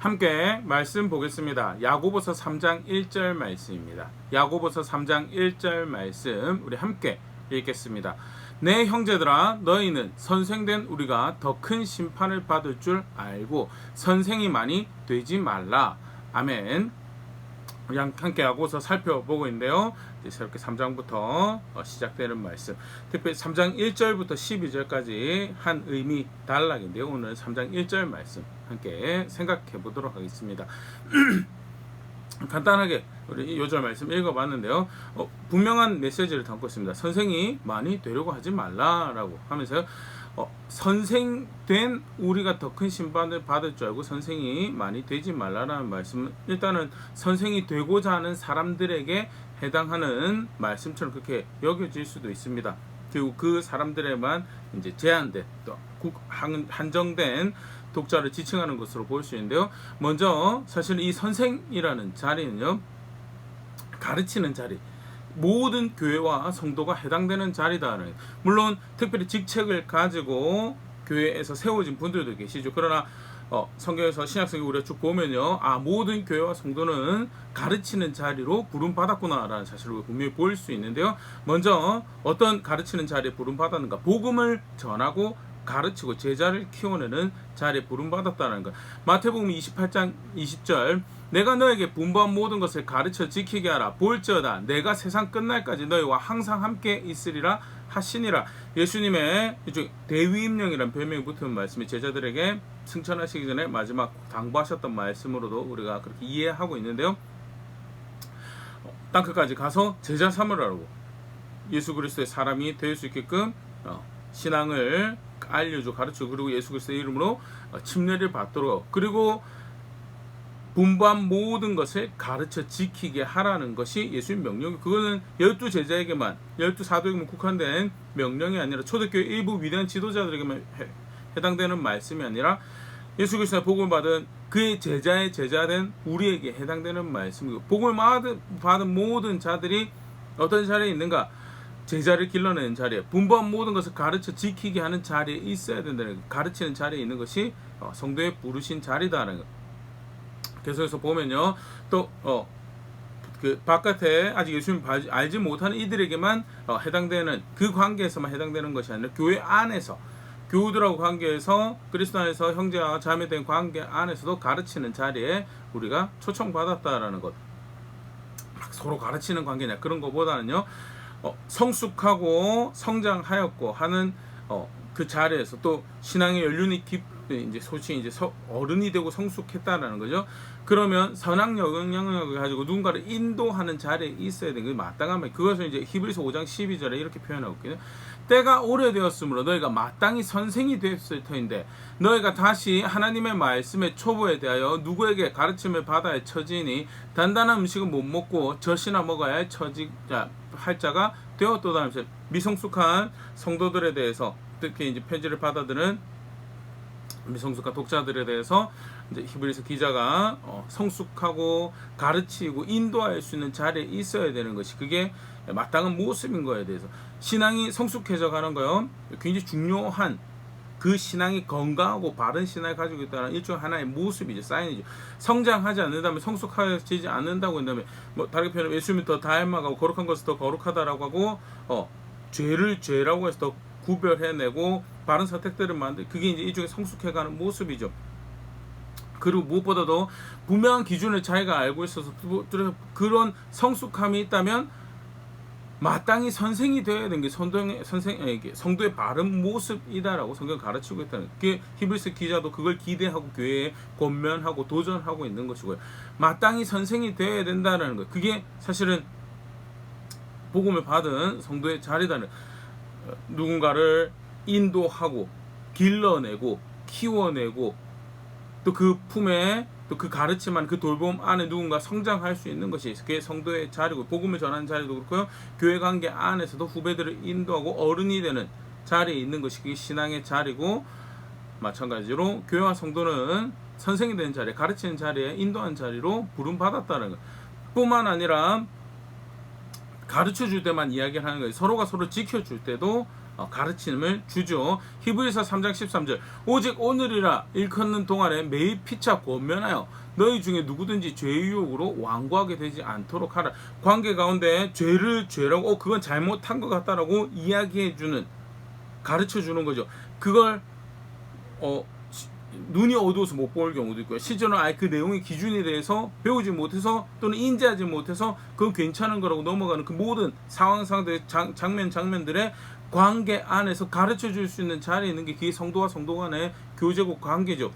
함께 말씀 보겠습니다. 야고보서 3장 1절 말씀입니다. 야고보서 3장 1절 말씀 우리 함께 읽겠습니다. 내 형제들아 너희는 선생된 우리가 더 큰 심판을 받을 줄 알고 선생이 많이 되지 말라. 아멘. 우리 함께 야고보서 살펴보고 있는데요. 이제 새롭게 3장부터 시작되는 말씀, 특별히 3장 1절부터 12절까지 한 의미 단락인데요. 오늘 3장 1절 말씀 함께 생각해 보도록 하겠습니다. 간단하게 우리 요절 말씀 읽어봤는데요. 분명한 메시지를 담고 있습니다. 선생이 많이 되려고 하지 말라라고 하면서요. 선생된 우리가 더 큰 심판을 받을 줄 알고 선생이 많이 되지 말라라는 말씀은 일단은 선생이 되고자 하는 사람들에게 해당하는 말씀처럼 그렇게 여겨질 수도 있습니다. 그리고 그 사람들에만 이제 제한된 또 한정된 독자를 지칭하는 것으로 볼 수 있는데요. 먼저 사실 이 선생이라는 자리는요, 가르치는 자리, 모든 교회와 성도가 해당되는 자리다는, 물론 특별히 직책을 가지고 교회에서 세워진 분들도 계시죠. 그러나 성경에서 신약성경 우리가 쭉 보면요, 모든 교회와 성도는 가르치는 자리로 부름받았구나라는 사실을 분명히 보일 수 있는데요. 먼저 어떤 가르치는 자리에 부름받았는가? 복음을 전하고 가르치고 제자를 키워내는 자리에 부름받았다는 것. 마태복음 28장 20절, 내가 너에게 분부한 모든 것을 가르쳐 지키게 하라. 볼지어다 내가 세상 끝날까지 너희와 항상 함께 있으리라 하시니라. 예수님의 대위임령이라는 별명이 붙은 말씀이 제자들에게 승천하시기 전에 마지막 당부하셨던 말씀으로도 우리가 그렇게 이해하고 있는데요. 땅끝까지 가서 제자 삼으라고, 예수 그리스도의 사람이 될 수 있게끔 신앙을 알려주고 가르치고, 그리고 예수 그리스도의 이름으로 침례를 받도록, 그리고 분부한 모든 것을 가르쳐 지키게 하라는 것이 예수님 명령이, 그거는 12제자에게만, 12사도에게만 국한된 명령이 아니라 초대교회 일부 위대한 지도자들에게만 해당되는 말씀이 아니라 예수 그리스도의 복음을 받은 그의 제자의 제자된 우리에게 해당되는 말씀이고, 복음을 받은 모든 자들이 어떤 자리에 있는가? 제자를 길러내는 자리에, 분부한 모든 것을 가르쳐 지키게 하는 자리에 있어야 된다는 것, 가르치는 자리에 있는 것이 성도의 부르신 자리다라는 것. 계속해서 보면요, 또 그 바깥에 아직 예수님 알지 못하는 이들에게만 해당되는, 그 관계에서만 해당되는 것이 아니라 교회 안에서, 교우들하고 관계에서, 그리스도 안에서 형제와 자매된 관계 안에서도 가르치는 자리에 우리가 초청받았다라는 것. 서로 가르치는 관계냐 그런 것보다는요, 성숙하고 성장하였고 하는 그 자리에서 또 신앙의 연륜이 이제 솔직히 이제 어른이 되고 성숙했다라는 거죠. 그러면 선악 영향력을 가지고 누군가를 인도하는 자리에 있어야 되는 게 마땅한 말. 그것을 이제 히브리서 5장 12절에 이렇게 표현하고 있거든요. 때가 오래되었으므로 너희가 마땅히 선생이 되었을 터인데 너희가 다시 하나님의 말씀의 초보에 대하여 누구에게 가르침을 받아야 처지니 단단한 음식은 못 먹고 젖이나 먹어야 할 자가 되었도다 하면서 미성숙한 성도들에 대해서, 특히 이제 편지를 받아들은 미성숙한 독자들에 대해서 이제 히브리서 기자가 성숙하고 가르치고 인도할 수 있는 자리에 있어야 되는 것이, 그게 마땅한 모습인 거에 대해서 신앙이 성숙해져 가는 거요, 굉장히 중요한, 그 신앙이 건강하고 바른 신앙을 가지고 있다는 일종 하나의 모습이죠. 사인이죠. 성장하지 않는다면, 성숙하지 않는다고 한다면, 뭐 다르게 표현하면 예수님이 더 닮아가고 거룩한 것을 더 거룩하다라고 하고 죄를 죄라고 해서 더 구별해내고 바른 선택들을 만들, 그게 이제 일종의 성숙해가는 모습이죠. 그리고 무엇보다도 분명한 기준을 자기가 알고 있어서 그런 성숙함이 있다면 마땅히 선생이 되어야 되는 게 성도의 바른 모습이다라고 성경 가르치고 있다는, 그 히브리서 기자도 그걸 기대하고 교회에 권면하고 도전하고 있는 것이고요. 마땅히 선생이 되어야 된다는 것, 그게 사실은 복음을 받은 성도의 자리다는, 누군가를 인도하고 길러내고 키워내고 또 그 품에, 또 그 가르침한 그 돌봄 안에 누군가 성장할 수 있는 것이 그게 성도의 자리고, 복음을 전하는 자리도 그렇고요, 교회 관계 안에서도 후배들을 인도하고 어른이 되는 자리에 있는 것이 그게 신앙의 자리고, 마찬가지로 교회와 성도는 선생이 되는 자리에, 가르치는 자리에, 인도하는 자리로 부름받았다는 것 뿐만 아니라 가르쳐 줄 때만 이야기를 하는 거예요. 서로가 서로 지켜줄 때도 가르침을 주죠. 히브리서 3장 13절 오직 오늘이라 일컫는 동안에 매일 피차 권면하여 너희 중에 누구든지 죄의 유혹으로 완고하게 되지 않도록 하라. 관계 가운데 죄를 죄라고 그건 잘못한 것 같다라고 이야기해주는 가르쳐주는 거죠. 그걸 눈이 어두워서 못 볼 경우도 있고요. 실제로는 아예 그 내용의 기준에 대해서 배우지 못해서 또는 인지하지 못해서 그건 괜찮은 거라고 넘어가는 그 모든 상황들 장면들의 관계 안에서 가르쳐 줄 수 있는 자리에 있는 게 그게 성도와 성도 간의 교제고 관계죠.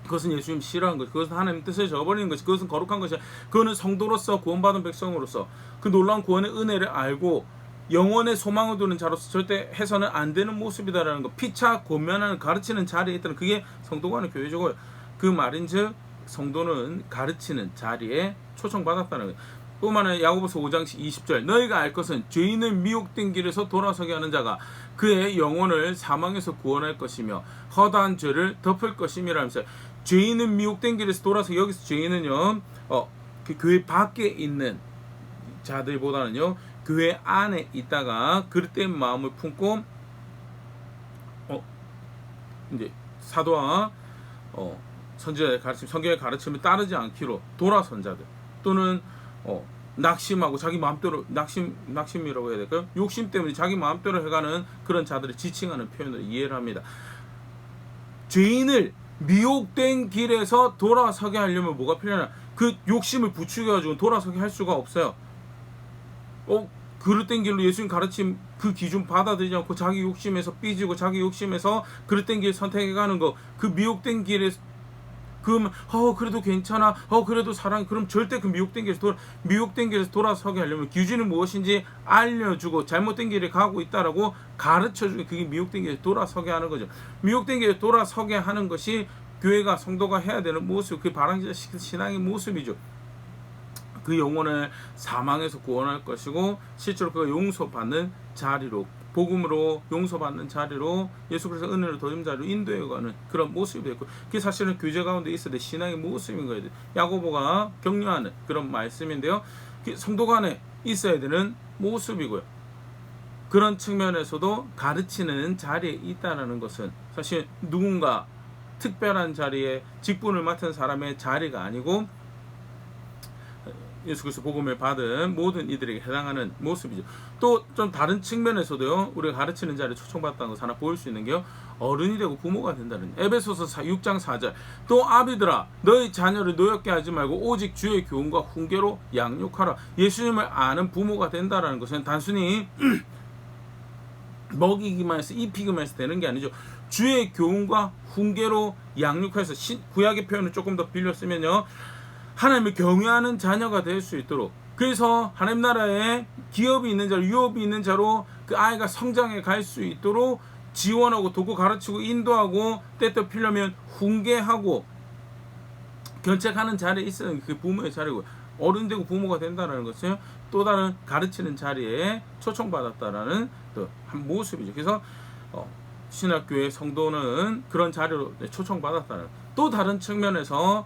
그것은 예수님 싫어하는 것, 그것은 하나님 뜻을 저버리는 것이, 그것은 거룩한 것이, 그거는 성도로서 구원받은 백성으로서 그 놀라운 구원의 은혜를 알고 영원의 소망을 두는 자로서 절대 해서는 안 되는 모습이다라는 것, 피차 권면하는 가르치는 자리에 있다는, 그게 성도 간의 교회죠. 그 말인즉 성도는 가르치는 자리에 초청받았다는 거예요. 뿐만 아니라 야고보서 5장 20절 너희가 알 것은 죄인을 미혹된 길에서 돌아서게 하는 자가 그의 영혼을 사망에서 구원할 것이며 허다한 죄를 덮을 것임이라면서, 죄인은 미혹된 길에서 돌아서, 여기서 죄인은요 그 교회 밖에 있는 자들보다는요 교회 안에 있다가 그릇된 마음을 품고 이제 사도와 선지자의 가르침, 성경의 가르침을 따르지 않기로 돌아선 자들, 또는 낙심하고 자기 마음대로 낙심이라고 해야 될까요? 욕심 때문에 자기 마음대로 해가는 그런 자들을 지칭하는 표현으로 이해를 합니다. 죄인을 미혹된 길에서 돌아서게 하려면 뭐가 필요하냐? 그 욕심을 부추겨가지고 돌아서게 할 수가 없어요. 그릇된 길로 예수님 가르침 그 기준 받아들이지 않고 자기 욕심에서 삐지고 자기 욕심에서 그릇된 길 선택해가는 거, 그 미혹된 길에 그러면 그래도 괜찮아, 그래도 사랑, 그럼 절대 그 미혹된 길에서 돌아서게 하려면 기준이 무엇인지 알려주고 잘못된 길에 가고 있다라고 가르쳐주고, 그게 미혹된 길에 돌아서게 하는 거죠. 미혹된 길에 돌아서게 하는 것이 교회가 성도가 해야 되는 모습, 그 바람직한 신앙의 모습이죠. 그 영혼을 사망에서 구원할 것이고 실제로 그가 용서받는 자리로, 복음으로 용서받는 자리로, 예수 그리스도 은혜로 도움 자리로 인도해가는 그런 모습이 되고, 그게 사실은 교제 가운데 있어야 될 신앙의 모습인 거예요. 야고보가 격려하는 그런 말씀인데요, 성도 간에 있어야 되는 모습이고요. 그런 측면에서도 가르치는 자리에 있다는 것은 사실 누군가 특별한 자리에 직분을 맡은 사람의 자리가 아니고 예수 그리스도 복음을 받은 모든 이들에게 해당하는 모습이죠. 또 좀 다른 측면에서도요, 우리가 가르치는 자리에 초청받았다는 것을 하나 보일 수 있는 게요, 어른이 되고 부모가 된다는, 에베소서 6장 4절 또 아비들아 너희 자녀를 노엽게 하지 말고 오직 주의 교훈과 훈계로 양육하라. 예수님을 아는 부모가 된다는 것은 단순히 먹이기만 해서 입히기만 해서 되는 게 아니죠. 주의 교훈과 훈계로 양육해서, 구약의 표현을 조금 더 빌려 쓰면요, 하나님을 경외하는 자녀가 될 수 있도록, 그래서 하나님 나라에 기업이 있는 자로, 유업이 있는 자로 그 아이가 성장해 갈 수 있도록 지원하고 도구 가르치고 인도하고 때때 필요하면 훈계하고 견책하는 자리에 있어야 그 부모의 자리고, 어른 되고 부모가 된다는 것은 또 다른 가르치는 자리에 초청받았다라는 또 한 모습이죠. 그래서 신학교의 성도는 그런 자리로 초청받았다는, 또 다른 측면에서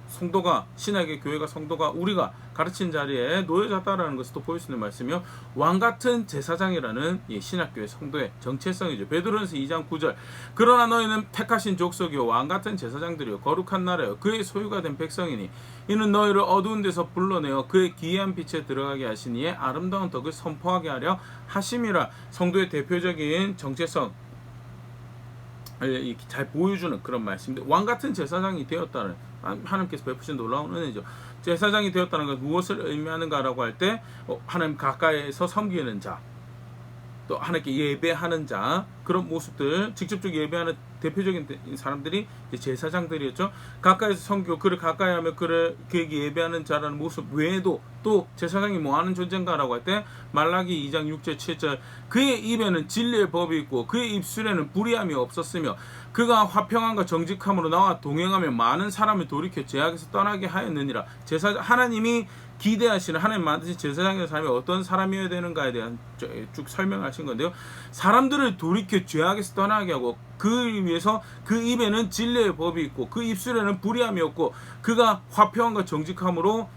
성도가, 신학의 교회가, 성도가, 우리가 가르친 자리에 놓여졌다라는 것을 또 보일 수 있는 말씀이요, 왕같은 제사장이라는 이 신학교의 성도의 정체성이죠. 베드로전서 2장 9절 그러나 너희는 택하신 족속이요 왕같은 제사장들이요 거룩한 나라요 그의 소유가 된 백성이니 이는 너희를 어두운 데서 불러내어 그의 기이한 빛에 들어가게 하시니에 아름다운 덕을 선포하게 하려 하심이라. 성도의 대표적인 정체성 잘 보여주는 그런 말씀인데, 왕같은 제사장이 되었다는, 하나님께서 베푸신 놀라운 은혜죠. 제사장이 되었다는 것은 무엇을 의미하는가라고 할 때 하나님 가까이에서 섬기는 자, 또 하나님께 예배하는 자, 그런 모습들, 직접적으로 예배하는 대표적인 사람들이 제사장들이었죠. 가까이서 섬기고 그를 가까이 하며 그에게 예배하는 자라는 모습 외에도 또 제사장이 뭐하는 존재인가라고 할 때 말라기 2장 6절 7절 그의 입에는 진리의 법이 있고 그의 입술에는 불의함이 없었으며 그가 화평함과 정직함으로 나와 동행하며 많은 사람을 돌이켜 죄악에서 떠나게 하였느니라. 하나님이 기대하시는, 하나님 만드신 제사장의 삶이 어떤 사람이어야 되는가에 대한 쭉 설명하신 건데요, 사람들을 돌이켜 죄악에서 떠나게 하고 그 위해서 그 입에는 진리의 법이 있고 그 입술에는 불의함이 없고 그가 화평함과 정직함으로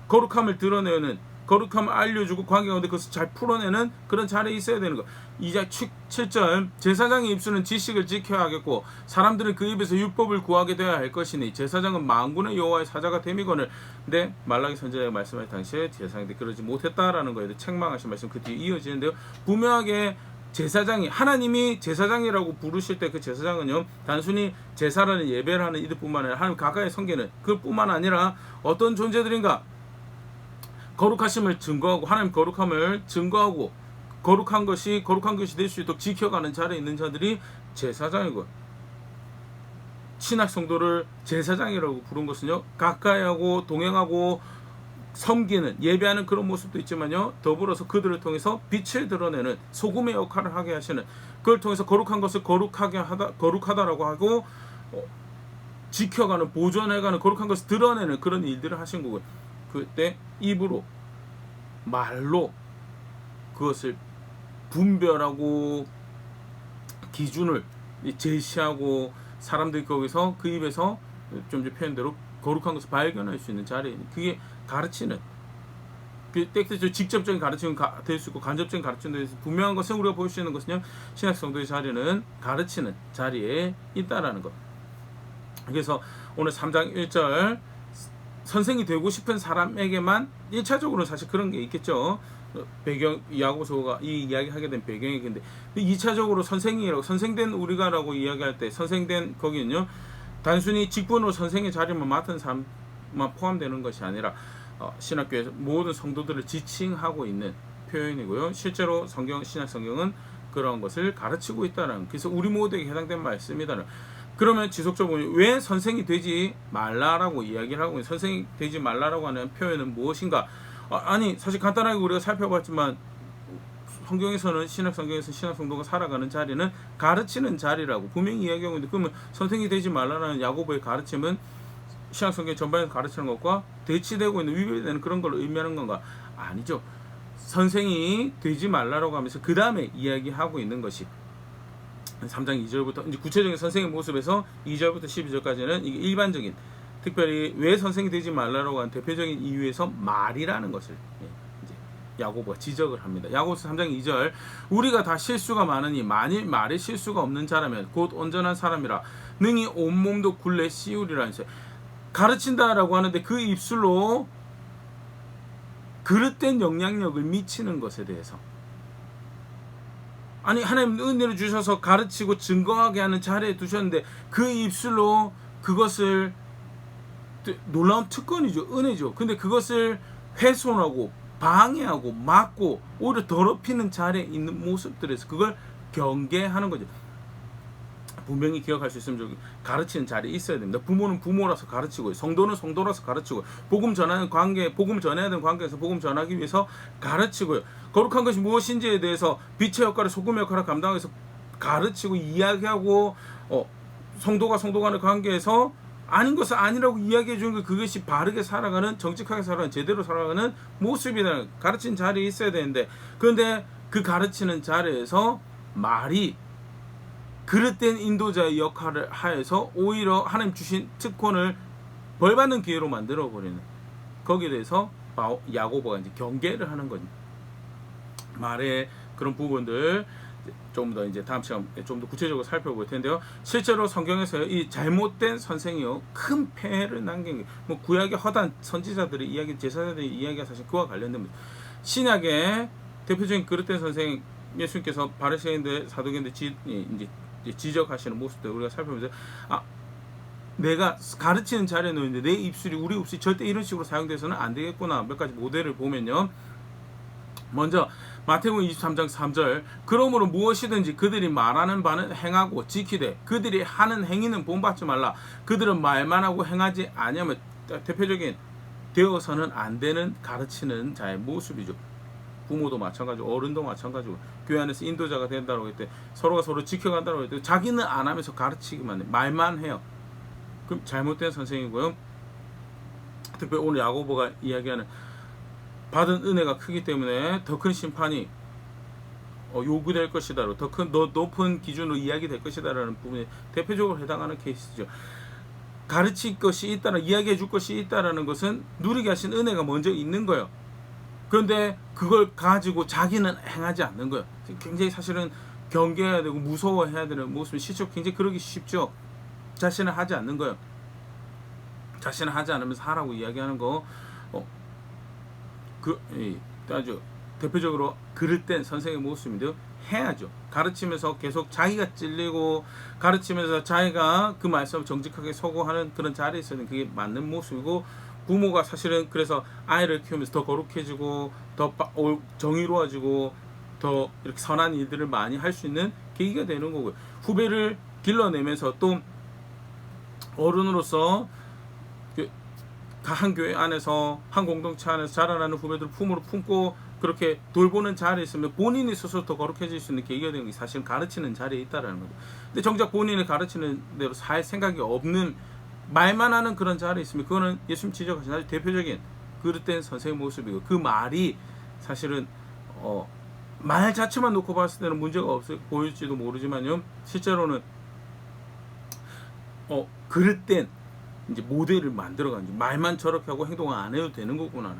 거룩함을 드러내는 거룩함을 알려주고 관계 가운데 그것을 잘 풀어내는 그런 자리에 있어야 되는 거. 2장 7절 제사장의 입술은 지식을 지켜야 하겠고 사람들은 그 입에서 율법을 구하게 되어야 할 것이니 제사장은 만군의 여호와의 사자가 됨이거늘. 근데 말라기 선지자가 말씀할 당시에 제사장들이 그러지 못했다라는 거에 대해 책망하신 말씀 그 뒤에 이어지는데요. 분명하게 제사장이 하나님이 제사장이라고 부르실 때 그 제사장은요 단순히 제사라는 예배를 하는 이들뿐만 아니라 하나님 가까이 섬기는 그뿐만 아니라 어떤 존재들인가 거룩하심을 증거하고 하나님 거룩함을 증거하고 거룩한 것이 될 수 있도록 지켜가는 자리에 있는 자들이 제사장이고 신학 성도를 제사장이라고 부른 것은요 가까이하고 동행하고 섬기는 예배하는 그런 모습도 있지만요 더불어서 그들을 통해서 빛을 드러내는 소금의 역할을 하게 하시는 그걸 통해서 거룩한 것을 거룩하다라고 하고 지켜가는 보존해가는 거룩한 것을 드러내는 그런 일들을 하신 거고요. 그때 입으로 말로 그것을 분별하고 기준을 제시하고 사람들이 거기서 그 입에서 좀 전에 표현대로 거룩한 것을 발견할 수 있는 자리에 그게 가르치는 그 텍스트 직접적인 가르침은 될 수 있고 간접적인 가르침도 될 수 있고 분명한 것은 우리가 볼 수 있는 것은요 신약 성도의 자리는 가르치는 자리에 있다라는 것. 그래서 오늘 3장 1절 선생이 되고 싶은 사람에게만 1차적으로는 사실 그런 게 있겠죠. 배경 야고보서가 이 이야기 하게 된 배경이 근데 2차적으로 선생이라고 선생된 우리가라고 이야기할 때 선생된 거기는요 단순히 직분으로 선생의 자리만 맡은 사람만 포함되는 것이 아니라 신학교에서 모든 성도들을 지칭하고 있는 표현이고요. 실제로 신약 성경은 그런 것을 가르치고 있다는 그래서 우리 모두에게 해당된 말씀이다는. 그러면 지속적으로 왜 선생이 되지 말라라고 이야기를 하고 있는 선생이 되지 말라라고 하는 표현은 무엇인가? 아니 사실 간단하게 우리가 살펴봤지만 성경에서는 신약 성도가 살아가는 자리는 가르치는 자리라고 분명히 이야기하고 있는데 그러면 선생이 되지 말라는 야고보의 가르침은 신약 성경 전반에서 가르치는 것과 대치되고 있는 위배되는 그런 걸 의미하는 건가? 아니죠. 선생이 되지 말라라고 하면서 그 다음에 이야기하고 있는 것이 3장 2절부터 이제 구체적인 선생의 모습에서 2절부터 12절까지는 이게 일반적인 특별히 왜 선생이 되지 말라고 하는 대표적인 이유에서 말이라는 것을 이제 야고보가 지적을 합니다. 야고보서 3장 2절 우리가 다 실수가 많으니 만일 말에 실수가 없는 자라면 곧 온전한 사람이라 능히 온몸도 굴레 씌우리라 하면서 가르친다라고 하는데 그 입술로 그릇된 영향력을 미치는 것에 대해서 아니 하나님 은혜를 주셔서 가르치고 증거하게 하는 자리에 두셨는데 그 입술로 그것을 놀라운 특권이죠. 은혜죠. 근데 그것을 훼손하고 방해하고 막고 오히려 더럽히는 자리에 있는 모습들에서 그걸 경계하는 거죠. 분명히 기억할 수 있으면 저기 가르치는 자리에 있어야 됩니다. 부모는 부모라서 가르치고 성도는 성도라서 가르치고 복음 전하는 관계, 복음 전해야 되는 관계에서 복음 전하기 위해서 가르치고요. 거룩한 것이 무엇인지에 대해서 빛의 역할을 소금의 역할을 감당해서 가르치고 이야기하고 성도가 성도 간의 관계에서 아닌 것을 아니라고 이야기해 주는 것 그것이 바르게 살아가는 정직하게 살아가는 제대로 살아가는 모습이라는 가르치는 자리에 있어야 되는데 그런데 그 가르치는 자리에서 말이 그릇된 인도자의 역할을 하여서 오히려 하나님 주신 특권을 벌받는 기회로 만들어 버리는 거기에 대해서 야고보가 이제 경계를 하는 거죠. 말의 그런 부분들 좀 더 이제 다음 시간 좀 더 구체적으로 살펴볼 텐데요. 실제로 성경에서 이 잘못된 선생이요 큰 폐해를 남긴 게 뭐 구약의 허단 선지자들의 이야기, 제사장들의 이야기가 사실 그와 관련됩니다. 신약의 대표적인 그릇된 선생 예수님께서 바리새인들 사두개인들 이제 지적하시는 모습들 우리가 살펴보면서 내가 가르치는 자리에 놓는데 내 입술이 우리 입술이 절대 이런 식으로 사용돼서는 안 되겠구나. 몇 가지 모델을 보면요. 먼저 마태복음 23장 3절 그러므로 무엇이든지 그들이 말하는 바는 행하고 지키되 그들이 하는 행위는 본받지 말라. 그들은 말만 하고 행하지 아니하면 대표적인 되어서는 안 되는 가르치는 자의 모습이죠. 부모도 마찬가지고 어른도 마찬가지고 교회 안에서 인도자가 된다고 할 때 서로가 서로 지켜간다고 할 때 자기는 안 하면서 가르치기만 해. 말만 해요. 그럼 잘못된 선생이고요. 특별히 오늘 야고보가 이야기하는 받은 은혜가 크기 때문에 더 큰 심판이 요구될 것이다. 더 높은 기준으로 이야기될 것이다라는 부분에 대표적으로 해당하는 케이스죠. 가르칠 것이 있다는 이야기해 줄 것이 있다라는 것은 누리게 하신 은혜가 먼저 있는 거예요. 그런데 그걸 가지고 자기는 행하지 않는 거예요. 굉장히 사실은 경계해야 되고 무서워해야 되는 모습이 실제 굉장히 그러기 쉽죠. 자신은 하지 않는 거예요. 자신은 하지 않으면서 하라고 이야기하는 거, 아주 대표적으로 그럴 땐 선생의 모습인데요. 해야죠. 가르치면서 계속 자기가 찔리고 가르치면서 자기가 그 말씀을 정직하게 소구하는 그런 자리에 있어는 그게 맞는 모습이고, 부모가 사실은 그래서 아이를 키우면서 더 거룩해지고 더 정의로워지고 더 이렇게 선한 일들을 많이 할 수 있는 계기가 되는 거고요. 후배를 길러내면서 또 어른으로서 한 교회 안에서 한 공동체 안에서 자라나는 후배들 품으로 품고 그렇게 돌보는 자리에 있으면 본인이 스스로 더 거룩해질 수 있는 계기가 되는 게 사실은 가르치는 자리에 있다라는 거죠. 근데 정작 본인이 가르치는 대로 살 생각이 없는 말만 하는 그런 자리에 있으면 그거는 예수님 지적하신 아주 대표적인 그릇된 선생의 모습이고, 그 말이 사실은 말 자체만 놓고 봤을 때는 문제가 없어 보일지도 모르지만요, 실제로는 그릇된 이제 모델을 만들어가지고 말만 저렇게 하고 행동을 안 해도 되는 거구나.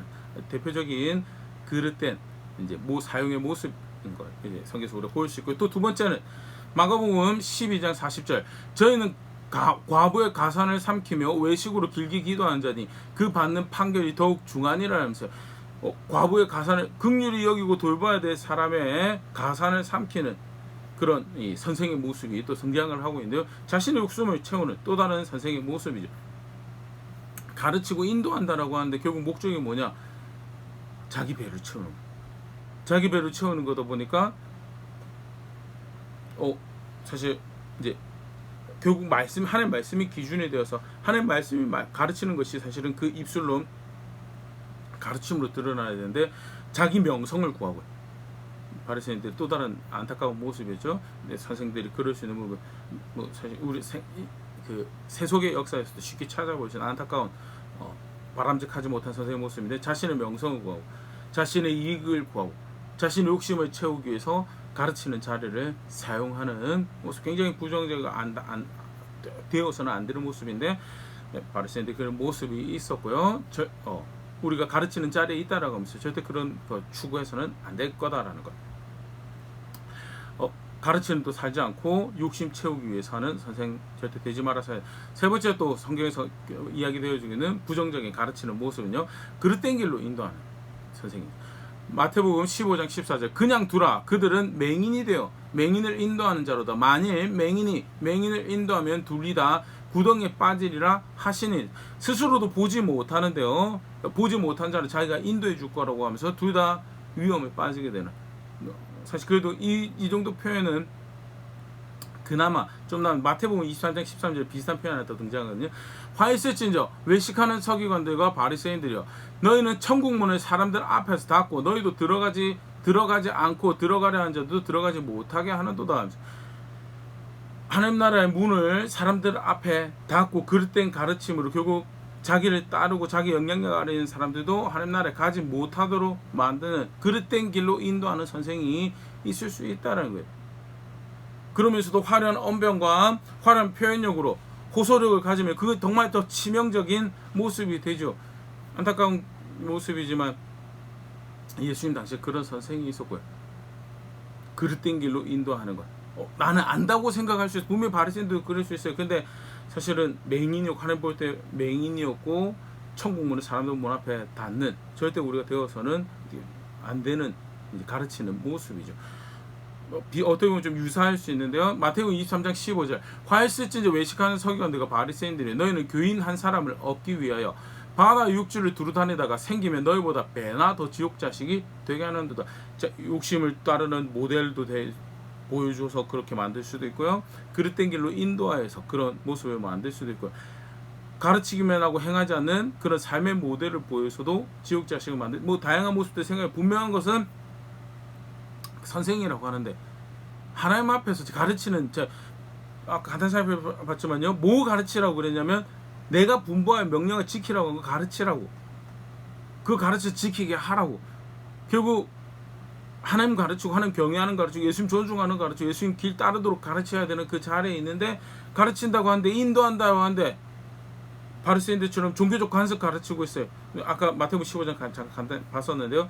대표적인 그릇된 이제 사용의 모습인 걸 이제 성경에서 우리가 볼 수 있고, 또 두 번째는 마가복음 12장 40절, 저희는 과부의 가산을 삼키며 외식으로 길게 기도하는 자니 그 받는 판결이 더욱 중하니라면서 과부의 가산을 긍휼히 여기고 돌봐야 될 사람의 가산을 삼키는 그런 이 선생의 모습이 또 등장을 하고 있는데요. 자신의 욕심을 채우는 또 다른 선생의 모습이죠. 가르치고 인도한다라고 하는데 결국 목적이 뭐냐? 자기 배를 채우는 거. 자기 배를 채우는 거다 보니까 사실 이제 결국 하나님 말씀이 기준이 되어서 하나님 말씀이 가르치는 것이 사실은 그 입술로 가르침으로 드러나야 되는데 자기 명성을 구하고, 바리새인들 또 다른 안타까운 모습이죠. 선생들이 그럴 수 있는 부분, 사실 우리 세속의 역사에서도 쉽게 찾아볼 수 있는 안타까운 바람직하지 못한 선생의 모습인데, 자신의 명성을 구하고 자신의 이익을 구하고 자신의 욕심을 채우기 위해서 가르치는 자리를 사용하는 모습, 굉장히 부정적이고 되어서는 안 되는 모습인데, 바리새인들 그런 모습이 있었고요. 우리가 가르치는 자리에 있다라고 하면서 절대 그런 거 추구해서는 안 될 거다라는 것. 가르치는 또 살지 않고 욕심 채우기 위해서 하는 선생 절대 되지 말아서. 세 번째 또 성경에서 이야기되어 주기는 부정적인 가르치는 모습은요, 그릇된 길로 인도하는 선생입니다. 마태복음 15장 14절, 그냥 두라, 그들은 맹인이 되어 맹인을 인도하는 자로다. 만일 맹인을 인도하면 둘이 다 구덩이에 빠지리라 하시니, 스스로도 보지 못하는데요, 보지 못한 자를 자기가 인도해 줄 거라고 하면서 둘 다 위험에 빠지게 되는. 사실 그래도 이 정도 표현은 그나마 좀 난 마태복음 23장 13절 비슷한 표현 하나 더 등장하거든요. 화 있을진저 외식하는 서기관들과 바리새인들이여, 너희는 천국문을 사람들 앞에서 닫고 너희도 들어가지 않고 들어가려 하는 자도 들어가지 못하게 하는도다. 하나님 나라의 문을 사람들 앞에 닫고 그릇된 가르침으로 결국 자기를 따르고 자기 영향력 아래 있는 사람들도 하나님 나라에 가지 못하도록 만드는 그릇된 길로 인도하는 선생이 있을 수 있다는 거예요. 그러면서도 화려한 언변과 화려한 표현력으로 호소력을 가지면 그게 정말 더 치명적인 모습이 되죠. 안타까운 모습이지만 예수님 당시에 그런 선생이 있었고요. 그릇된 길로 인도하는 것. 나는 안다고 생각할 수 있어요. 분명히 바리새인도 그럴 수 있어요. 근데 사실은 맹인이었고, 하나님 볼 때 맹인이었고, 천국문을 사람들 문 앞에 닫는, 절대 우리가 되어서는 안 되는 가르치는 모습이죠. 어떻게 보면 좀 유사할 수 있는데요. 마태복음 23장 15절, 화했을진저 외식하는 서기관들과 바리새인들이 너희는 교인 한 사람을 얻기 위하여 바다 육지를 두루 다니다가 생기면 너희보다 배나 더 지옥 자식이 되게 하는도다. 자, 욕심을 따르는 모델도 보여줘서 그렇게 만들 수도 있고요. 그릇된 길로 인도하여서 그런 모습을 만들 수도 있고요. 가르치기만 하고 행하지 않는 그런 삶의 모델을 보여서도 지옥 자식을 만들, 다양한 모습들 생각해. 분명한 것은 선생이라고 하는데 하나님 앞에서 가르치는, 아까 간단히 살펴봤지만요, 뭐 가르치라고 그랬냐면 내가 분부할 명령을 지키라고 한 거 가르치라고, 그 가르쳐 지키게 하라고. 결국 하나님 가르치고 하나님 경외하는 가르치고 예수님 존중하는 가르치고 예수님 길 따르도록 가르쳐야 되는 그 자리에 있는데, 가르친다고 하는데 인도한다고 하는데 바리새인들처럼 종교적 관습 가르치고 있어요. 아까 마태복음 15장 간단히 봤었는데요.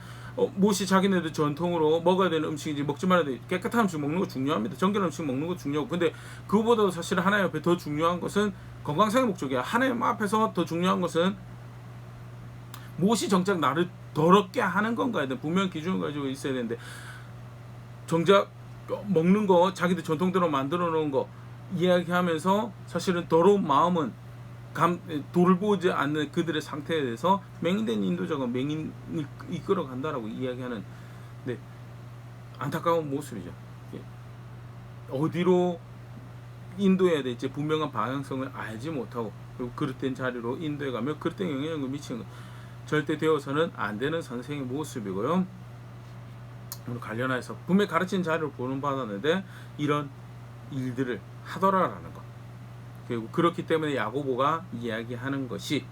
무엇이 자기네들 전통으로 먹어야 되는 음식인지 먹지 말아야 돼. 깨끗한 음식 먹는 거 중요합니다. 정결한 음식 먹는 거 중요하고. 근데 그거보다도 사실 하나님 앞에 더 중요한 것은 건강상의 목적이야. 하나님 앞에서 더 중요한 것은 무엇이 정작 나를 더럽게 하는 건가에 대한 분명한 기준을 가지고 있어야 되는데, 정작 먹는 거 자기들 전통대로 만들어 놓은 거 이야기하면서 사실은 더러운 마음은 도를 보지 않는 그들의 상태에 대해서 맹인된 인도자가 맹인을 이끌어 간다라고 이야기하는, 네, 안타까운 모습이죠. 어디로 인도해야 될지 분명한 방향성을 알지 못하고, 그리고 그릇된 자리로 인도해 가며 그릇된 영향력을 미치는 것, 절대 되어서는 안 되는 선생의 모습이고요. 오늘 관련해서 분명히 가르친 자료를 보는 받았는데 이런 일들을 하더라라는 것. 그리고 그렇기 때문에 야고보가 이야기하는 것이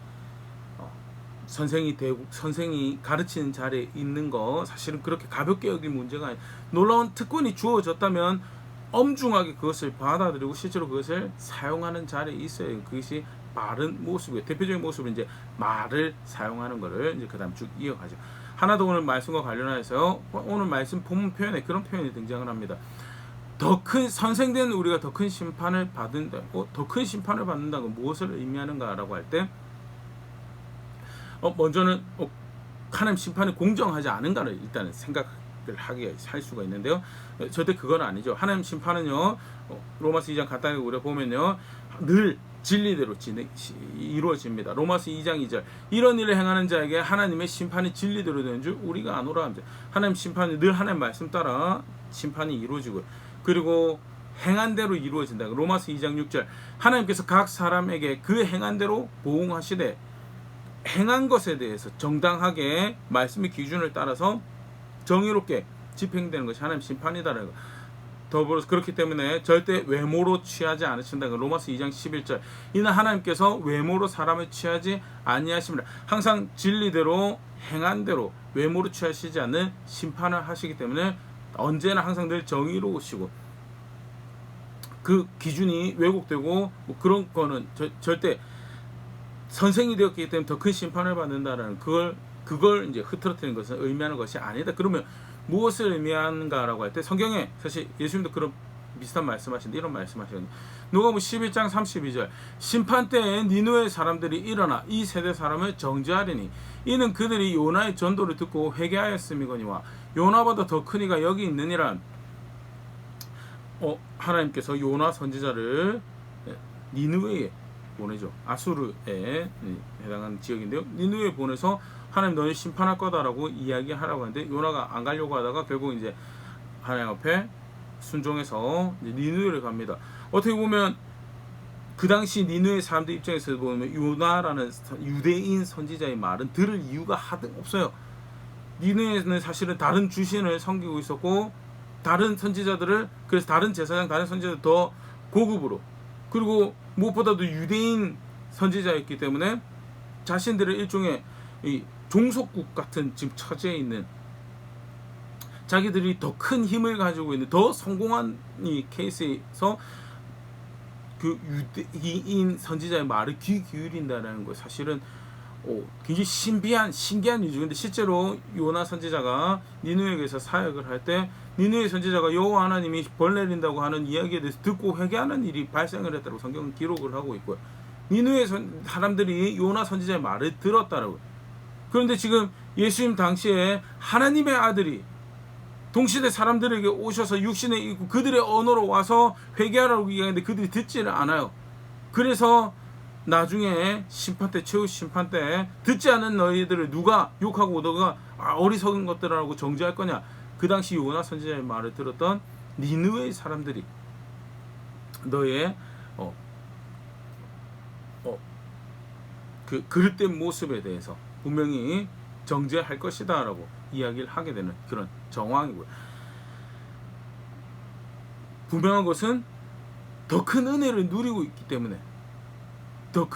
선생이 가르치는 자리에 있는 거 사실은 그렇게 가볍게 여길 문제가 아니에요. 놀라운 특권이 주어졌다면 엄중하게 그것을 받아들이고 실제로 그것을 사용하는 자리에 있어요. 그것이 바른 모습이에요. 대표적인 모습은 이제 말을 사용하는 것을 이제 그다음 쭉 이어가죠. 하나 더 오늘 말씀과 관련해서 오늘 말씀 본문 표현에 그런 표현이 등장을 합니다. 더 큰 선생된 우리가 더 큰 심판을 받는다. 더 큰 심판을 받는다고 무엇을 의미하는가라고 할 때, 먼저는 하나님 심판이 공정하지 않은가를 일단은 생각을 하게 할 수가 있는데요. 절대 그건 아니죠. 하나님 심판은요, 로마서 2장 간단히 우리가 보면요, 늘 진리대로 이루어집니다. 로마서 2장 2절, 이런 일을 행하는 자에게 하나님의 심판이 진리대로 되는 줄 우리가 아노라 합니다. 하나님 심판이 늘 하나님 말씀 따라 심판이 이루어지고요. 그리고 행한 대로 이루어진다. 로마서 2장 6절, 하나님께서 각 사람에게 그 행한 대로 보응하시되, 행한 것에 대해서 정당하게 말씀의 기준을 따라서 정의롭게 집행되는 것이 하나님 심판이다라는 것. 더불어서 그렇기 때문에 절대 외모로 취하지 않으신다. 로마서 2장 11절, 이는 하나님께서 외모로 사람을 취하지 아니하십니다. 항상 진리대로 행한 대로 외모로 취하시지 않는 심판을 하시기 때문에 언제나 항상 늘 정의로우시고, 그 기준이 왜곡되고 뭐 그런 거는 절대 선생이 되었기 때문에 더 큰 심판을 받는다라는 그걸 이제 흐트러뜨리는 것은 의미하는 것이 아니다. 그러면 무엇을 의미하는가라고 할 때, 성경에 사실 예수님도 그런 비슷한 말씀하시는데 이런 말씀하시거든요. 누가복음 11장 32절, 심판 때에 니느웨 사람들이 일어나 이 세대 사람을 정죄하리니 이는 그들이 요나의 전도를 듣고 회개하였음이거니와 요나보다 더 큰 이가 여기 있느니라. 하나님께서 요나 선지자를 니느웨에 보내죠. 아수르에 해당하는 지역인데요. 니느웨에 보내서 하나님 너희 심판할 거다라고 이야기하라고 하는데, 요나가 안 가려고 하다가 결국 이제 하나님 앞에 순종해서 이제 니느웨를 갑니다. 어떻게 보면 그 당시 니느웨 사람들 입장에서 보면 요나라는 유대인 선지자의 말은 들을 이유가 하등 없어요. 니느웨는 사실은 다른 주신을 섬기고 있었고, 다른 선지자들을, 그래서 다른 제사장, 다른 선지자들 더 고급으로, 그리고 무엇보다도 유대인 선지자였기 때문에 자신들의 일종의 이 종속국 같은 지금 처지에 있는, 자기들이 더 큰 힘을 가지고 있는, 더 성공한 이 케이스에서 그 유대인 선지자의 말을 귀 기울인다는 거, 사실은 굉장히 신기한 이유죠. 근데 실제로 요나 선지자가 니느웨에서 사역을 할 때 니느웨 선지자가 여호와 하나님이 벌 내린다고 하는 이야기에 대해서 듣고 회개하는 일이 발생을 했다고 성경은 기록을 하고 있고요. 니느웨 사람들이 요나 선지자의 말을 들었다라고. 그런데 지금 예수님 당시에 하나님의 아들이 동시대 사람들에게 오셔서 육신에 있고 그들의 언어로 와서 회개하라고 이야기하는데 그들이 듣지를 않아요. 그래서 나중에 심판 때, 최후 심판 때 듣지 않은 너희들을 누가 욕하고 너가 어리석은 것들이라고 정죄할 거냐. 그 당시 요나 선지자의 말을 들었던 니느웨의 사람들이 너의 그 그릇된 모습에 대해서 분명히 정죄할 것이다 라고 이야기를 하게 되는 그런 정황이고요. 분명한 것은 더 큰 은혜를 누리고 있기 때문에, 더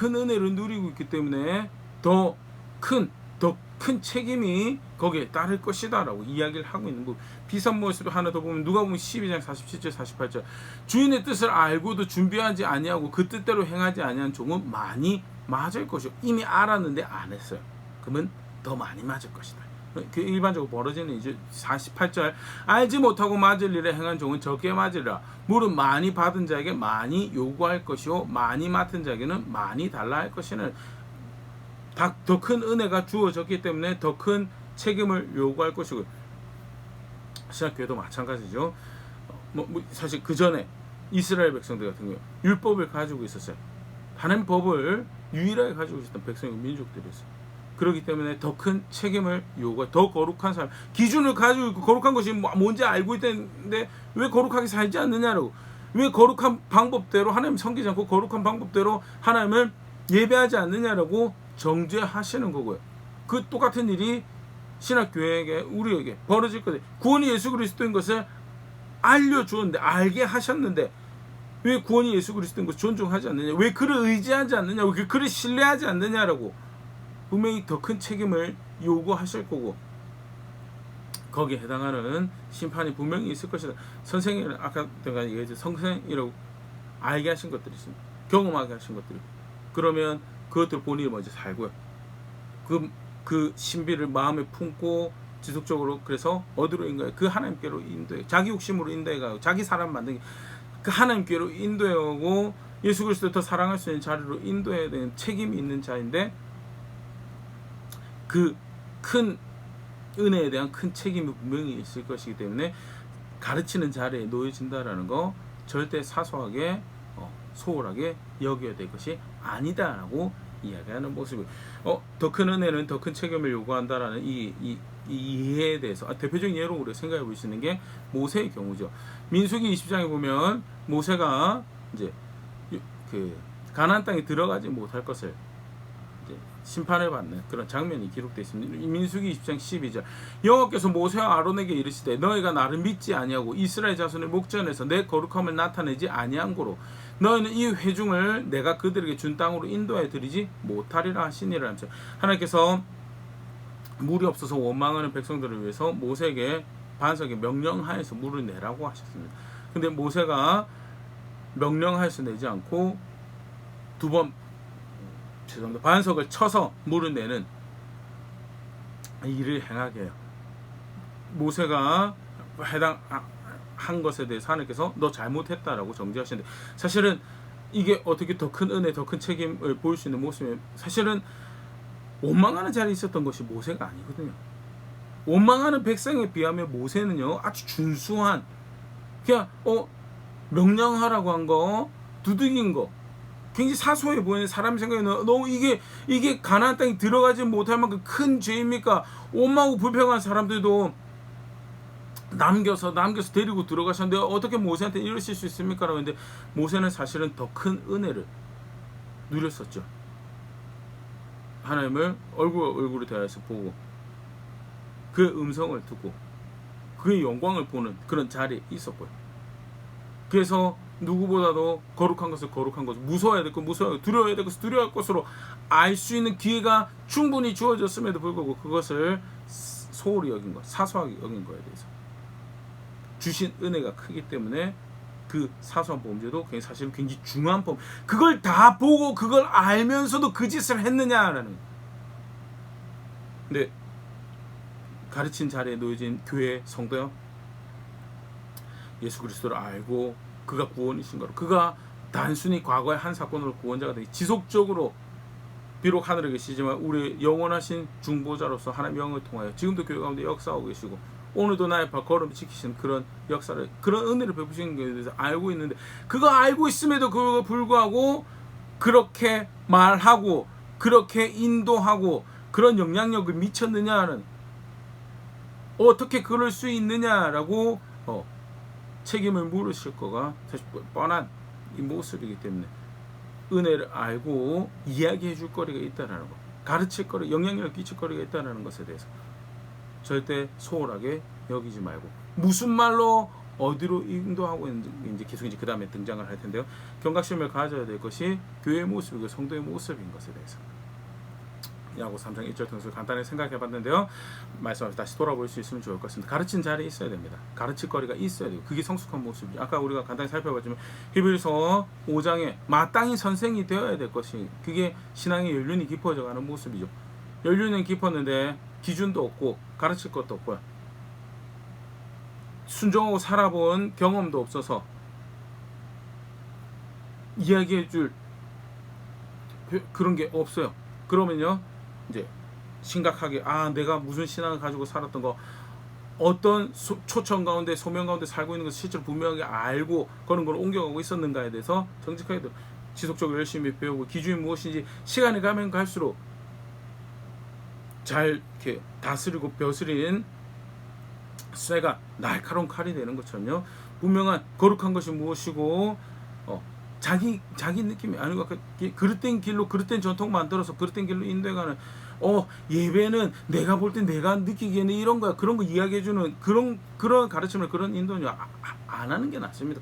큰 책임이 거기에 따를 것이다 라고 이야기를 하고 있는 거. 비슷한 모습을 하나 더 보면 누가복음 12장 47절 48절, 주인의 뜻을 알고도 준비하지 아니하고 그 뜻대로 행하지 아니한 종은 많이 맞을 것이고 이미 알았는데 안 했어요. 그러면 더 많이 맞을 것이다. 그 일반적으로 벌어지는 이제 48절 알지 못하고 맞을 일에 행한 종은 적게 맞으리라. 물은 많이 받은 자에게 많이 요구할 것이요 많이 맡은 자에게는 많이 달라 할 것이는 더 큰 은혜가 주어졌기 때문에 더 큰 책임을 요구할 것이고 신학교회도 마찬가지죠. 사실 그 전에 이스라엘 백성들 같은 경우 율법을 가지고 있었어요. 하나님 법을 유일하게 가지고 있었던 백성이고 민족들이었어요. 그렇기 때문에 더 큰 책임을 요구할 더 거룩한 삶 기준을 가지고 있고 거룩한 것이 뭔지 알고 있는데 왜 거룩하게 살지 않느냐라고 왜 거룩한 방법대로 하나님 섬기지 않고 거룩한 방법대로 하나님을 예배하지 않느냐라고 정죄하시는 거고요. 그 똑같은 일이 신학교회에게 우리에게 벌어질 거예요. 구원이 예수 그리스도인 것을 알려주었는데 알게 하셨는데 왜 구원이 예수 그리스도인 것을 존중하지 않느냐 왜 그를 의지하지 않느냐 왜 그를 신뢰하지 않느냐라고 분명히 더 큰 책임을 요구하실 거고 거기에 해당하는 심판이 분명히 있을 것이다. 선생님은 아까 내가 얘기했죠. 선생이라고 알게 하신 것들이 있습니다. 경험하게 하신 것들이 그러면 그것들 본인이 먼저 살고요. 그 신비를 마음에 품고 지속적으로 그래서 어디로 인가요? 그 하나님께로 인도해 자기 욕심으로 인도해가고 자기 사람 만들기 그 하나님께로 인도해오고 예수 그리스도를 더 사랑할 수 있는 자리로 인도해야 되는 책임이 있는 자인데 그 큰 은혜에 대한 큰 책임이 분명히 있을 것이기 때문에 가르치는 자리에 놓여진다라는 거 절대 사소하게 소홀하게 여겨야 될 것이 아니다라고 이야기하는 모습이에요. 더 큰 은혜는 더 큰 책임을 요구한다라는 이 이해에 대해서 대표적인 예로 우리가 생각해 볼 수 있는 게 모세의 경우죠. 민수기 20장에 보면 모세가 이제 그 가나안 땅에 들어가지 못할 것을 이제 심판을 받는 그런 장면이 기록되어 있습니다. 민수기 20장 12절 여호와께서 모세와 아론에게 이르시되 너희가 나를 믿지 아니하고 이스라엘 자손의 목전에서 내 거룩함을 나타내지 아니한 고로 너희는 이 회중을 내가 그들에게 준 땅으로 인도해 드리지 못하리라 하시니라 하면서 하나님께서 물이 없어서 원망하는 백성들을 위해서 모세에게 반석에 명령하여서 물을 내라고 하셨습니다. 근데 모세가 명령하여서 내지 않고 두 번 반석을 쳐서 물을 내는 일을 행하게 해요. 모세가 해당한 것에 대해서 하나님께서 너 잘못했다라고 정죄하시는데 사실은 이게 어떻게 더 큰 은혜, 더 큰 책임을 보일 수 있는 모습이면 사실은 원망하는 자리에 있었던 것이 모세가 아니거든요. 원망하는 백성에 비하면 모세는요 아주 준수한 그냥 명령하라고 한 거 두들긴 거 굉장히 사소해 보이는 사람 생각에 너무 이게 가나안 땅에 들어가지 못할 만큼 큰 죄입니까? 원망하고 불평한 사람들도 남겨서 데리고 들어가셨는데 어떻게 모세한테 이러실 수 있습니까? 라고 했는데 모세는 사실은 더 큰 은혜를 누렸었죠. 하나님을 얼굴로 대하여서 보고 그 음성을 듣고 그의 영광을 보는 그런 자리에 있었고요. 그래서 누구보다도 거룩한 것을 거룩한 것, 무서워야 될 것 무서워야 두려워야 될 것을 두려워할 것으로 알 수 있는 기회가 충분히 주어졌음에도 불구하고 그것을 소홀히 여긴 것, 사소하게 여긴 거에 대해서 주신 은혜가 크기 때문에 그 사소한 범죄도 사실은 굉장히 중요한 범죄. 그걸 다 보고 그걸 알면서도 그 짓을 했느냐라는. 근데 가르친 자리에 놓여진 교회 성도요. 예수 그리스도를 알고 그가 구원이신 거로 그가 단순히 과거의 한 사건으로 구원자가 되기 지속적으로 비록 하늘에 계시지만 우리 영원하신 중보자로서 하나님의 영을 통하여 지금도 교회 가운데 역사하고 계시고 오늘도 나의 발걸음을 지키시는 그런 역사를 그런 은혜를 베푸시는 것에 대해서 알고 있는데 그거 알고 있음에도 불구하고 그렇게 말하고 그렇게 인도하고 그런 영향력을 미쳤느냐는 어떻게 그럴 수 있느냐라고 책임을 물으실 거가 사실 뻔한 이 모습이기 때문에 은혜를 알고 이야기해 줄 거리가 있다는 것, 가르칠 거리, 영향력을 끼칠 거리가 있다는 것에 대해서 절대 소홀하게 여기지 말고 무슨 말로 어디로 인도하고 있는지 이제 계속 그 다음에 등장을 할 텐데요. 경각심을 가져야 될 것이 교회의 모습이고 성도의 모습인 것에 대해서 야고 3장 1절 통해서 간단히 생각해 봤는데요. 말씀을 다시 돌아볼 수 있으면 좋을 것 같습니다. 가르친 자리에 있어야 됩니다. 가르칠 거리가 있어야 돼요. 그게 성숙한 모습이죠. 아까 우리가 간단히 살펴봤지만 히브리서 5장에 마땅히 선생이 되어야 될 것이, 그게 신앙의 연륜이 깊어져 가는 모습이죠. 연륜은 깊었는데 기준도 없고 가르칠 것도 없고요. 순종하고 살아본 경험도 없어서 이야기해 줄 그런 게 없어요. 그러면요, 이제 심각하게 내가 무슨 신앙을 가지고 살았던 거, 어떤 초청 가운데 소명 가운데 살고 있는 것을 실제로 분명하게 알고 그런 걸 옮겨가고 있었는가에 대해서 정직하게 지속적으로 열심히 배우고 기준이 무엇인지 시간이 가면 갈수록 잘 이렇게 다스리고 벼슬인 쇠가 날카로운 칼이 되는 것처럼요, 분명한 거룩한 것이 무엇이고 자기 느낌이 아니고 그릇된 길로 그릇된 전통 만들어서 그릇된 길로 인도해가는, 예배는 내가 볼 때 내가 느끼기에는 이런 거야, 그런 거 이야기해주는 그런 가르침을, 그런 인도는 안 하는 게 낫습니다.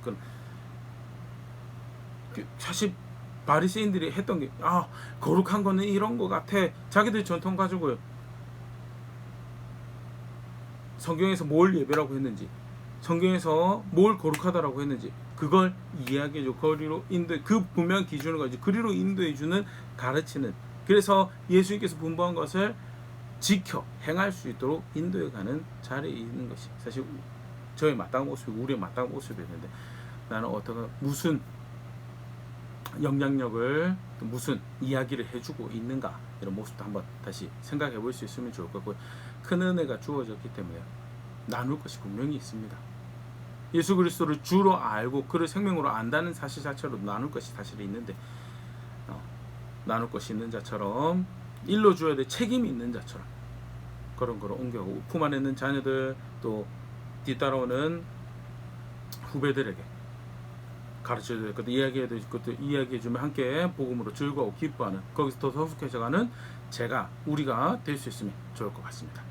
사실 바리새인들이 했던 게 거룩한 거는 이런 거 같아. 자기들 전통 가지고요, 성경에서 뭘 예배라고 했는지, 성경에서 뭘 거룩하다라고 했는지 그걸 이야기해줘. 거리로 인도, 그 분명한 기준을 가지고 그리로 인도해주는, 가르치는, 그래서 예수님께서 분부한 것을 지켜 행할 수 있도록 인도해가는 자리에 있는 것이 사실 저의 마땅한 모습이고 우리의 마땅한 모습이었는데, 나는 무슨 영향력을, 무슨 이야기를 해주고 있는가, 이런 모습도 한번 다시 생각해 볼 수 있으면 좋을 것 같고, 큰 은혜가 주어졌기 때문에 나눌 것이 분명히 있습니다. 예수 그리스도를 주로 알고 그를 생명으로 안다는 사실 자체로 나눌 것이 사실이 있는데, 나눌 것이 있는 자처럼, 일러줘야 될 책임이 있는 자처럼 그런 거를 옮겨가고, 품 안에 있는 자녀들, 또 뒤따라오는 후배들에게 가르쳐야 될 것들, 이야기해야 될 것들 이야기해주면 함께 복음으로 즐거워 기뻐하는, 거기서 더 성숙해져가는 우리가 될 수 있으면 좋을 것 같습니다.